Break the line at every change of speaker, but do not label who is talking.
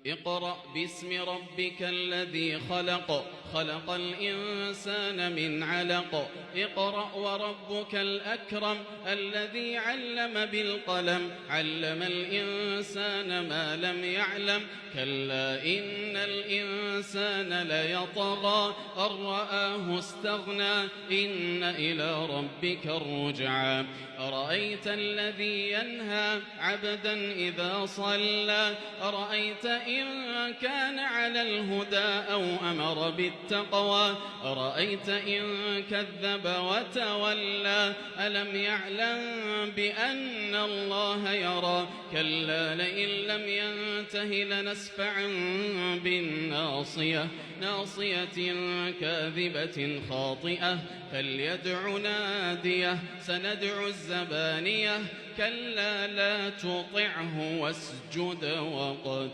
اقرأ باسم ربك الذي خلق خلق الإنسان من علق اقرأ وربك الأكرم الذي علم بالقلم علم الإنسان ما لم يعلم كلا إن الإنسان ليطغى أن رآه استغنى إن إلى ربك الرجعى أرأيت الذي ينهى عبدا إذا صلى أرأيت إن كان على الهدى أو أمر بالتقوى أرأيت إن كذب وتولى ألم يعلم بأن الله يرى كلا لئن لم ينته لنسفعا بالناصية ناصية كاذبة خاطئة فليدع ناديه سندع الزبانية كلا لا تطعه واسجد واقترب